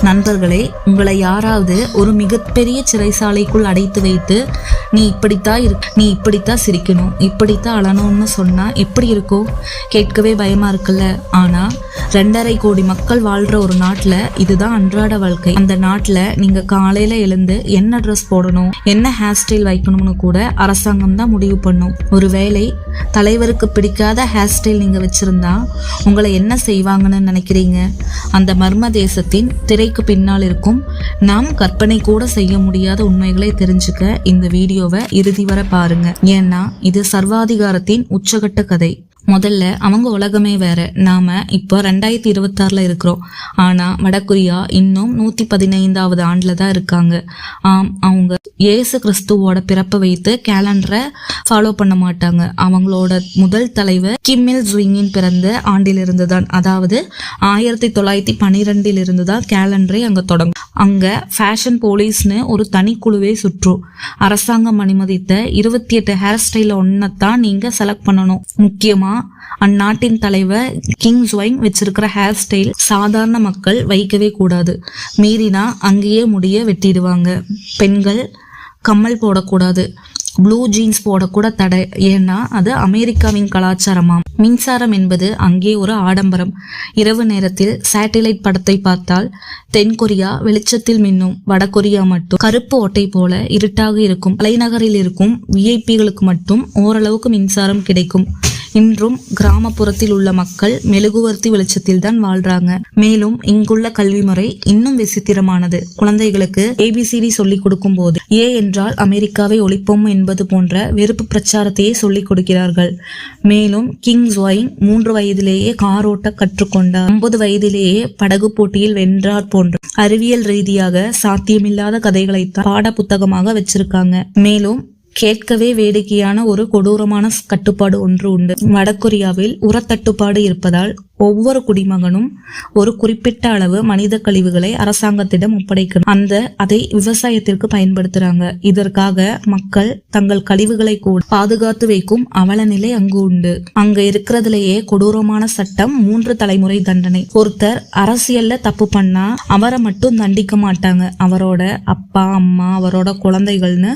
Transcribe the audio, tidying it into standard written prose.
நண்பர்களே, உங்களை யாராவது ஒரு மிகப்பெரிய சிறைசாலைக்குள் அடைத்து வைத்து நீ இப்படித்தான் சிரிக்கணும், இப்படித்தான் அழணும்னு சொன்னா எப்படி இருக்கும்? கேட்கவே பயமா இருக்குல்ல. ஆனா 2.5 கோடி மக்கள் வாழ்ற ஒரு நாட்டுல இதுதான் அன்றாட வாழ்க்கை. அந்த நாட்டுல நீங்க காலையில எழுந்து என்ன ட்ரெஸ் போடணும், என்ன ஹேர் ஸ்டைல் வைக்கணும்னு கூட அரசாங்கம் தான் முடிவு பண்ணும். ஒருவேளை தலைவருக்கு பிடிக்காத ஹேர் ஸ்டைல் நீங்க வச்சிருந்தா உங்களை என்ன செய்வாங்கன்னு நினைக்கிறீங்க? அந்த மர்ம தேசத்தின் திரைக்கு பின்னால் இருக்கும் நாம் கற்பனை கூட செய்ய முடியாத உண்மைகளை தெரிஞ்சுக்க இந்த வீடியோவை இறுதி வரை பாருங்க. ஏன்னா இது சர்வாதிகாரத்தின் உச்சகட்ட கதை. முதல்ல அவங்க உலகமே வேற. நாம இப்போ 2026 இருக்கிறோம். ஆனா வடகொரியா இன்னும் 115வது ஆண்டுல தான் இருக்காங்க. அவங்க இயேசு கிறிஸ்துவோட பிறப்பை வைத்து கேலண்டரை ஃபாலோ பண்ண மாட்டாங்க. அவங்களோட முதல் தலைவர் கிம் இல் ஜுங்கின் பிறந்த ஆண்டிலிருந்து தான், அதாவது 1912 இருந்து தான் கேலண்டரை அங்க தொடங்கும். அங்க ஃபேஷன் போலீஸ்னு ஒரு தனி குழுவே சுற்றும். அரசாங்கம் அனுமதித்த 28 ஹேர் ஸ்டைல ஒன்னதான் நீங்க செலக்ட் பண்ணணும். முக்கியமா அந்நாட்டின் தலைவர் கிங் ஜுவைங் வச்சிருக்கிற ஹேர் ஸ்டைல் சாதாரண மக்கள் வைக்கவே கூடாது. மீறினா அங்கேயே முடிய வெட்டிடுவாங்க. பெண்கள் கம்மல் போடக்கூடாது, ப்ளூ ஜீன்ஸ் போடக்கூட தடை. ஏன்னா அது அமெரிக்காவின் கலாச்சாரமாம். மின்சாரம் என்பது அங்கே ஒரு ஆடம்பரம். இரவு நேரத்தில் சேட்டிலைட் படத்தை பார்த்தால் தென்கொரியா வெளிச்சத்தில் மின்னும், வடகொரியா மட்டும் கருப்பு ஓட்டை போல இருட்டாக இருக்கும். தலைநகரில் இருக்கும் விஐபிகளுக்கு மட்டும் ஓரளவுக்கு மின்சாரம் கிடைக்கும். இன்றும் கிராமப்புறத்தில் உள்ள மக்கள் மெழுகுவர்த்தி வெளிச்சத்தில் தான் வாழ்றாங்க. மேலும் இங்குள்ள கல்வி முறை இன்னும் விசித்திரமானது. குழந்தைகளுக்கு ABCD சொல்லிக் கொடுக்கும் போது ஏ என்றால் அமெரிக்காவை ஒழிப்போம் என்பது போன்ற வெறுப்பு பிரச்சாரத்தையே சொல்லிக் கொடுக்கிறார்கள். மேலும் கிங் ஜுவைங் 3 வயதிலேயே கார் ஓட்ட கற்றுக்கொண்டார். 9 வயதிலேயே படகு போட்டியில் வென்றார் போன்ற அறிவியல் ரீதியாக சாத்தியமில்லாத கதைகளைத்தான் பாட புத்தகமாக வச்சிருக்காங்க. மேலும் கேட்கவே வேடிக்கையான ஒரு கொடூரமான கட்டுப்பாடு ஒன்று உண்டு. வடகொரியாவில் உரத்தட்டுப்பாடு இருப்பதால் ஒவ்வொரு குடிமகனும் ஒரு குறிப்பிட்ட அளவு மனித கழிவுகளை அரசாங்கத்திடம் ஒப்படைக்கணும். அதை விவசாயத்திற்கு பயன்படுத்துறாங்க. இதற்காக மக்கள் தங்கள் கழிவுகளை கூட பாதுகாத்து வைக்கும் அவல நிலை அங்கு உண்டு. அங்க இருக்கிறதுலயே கொடூரமான சட்டம் 3 தலைமுறை தண்டனை. ஒருத்தர் அரசியல்ல தப்பு பண்ணா அவரை மட்டும் தண்டிக்க மாட்டாங்க, அவரோட அப்பா அம்மா அவரோட குழந்தைகள்னு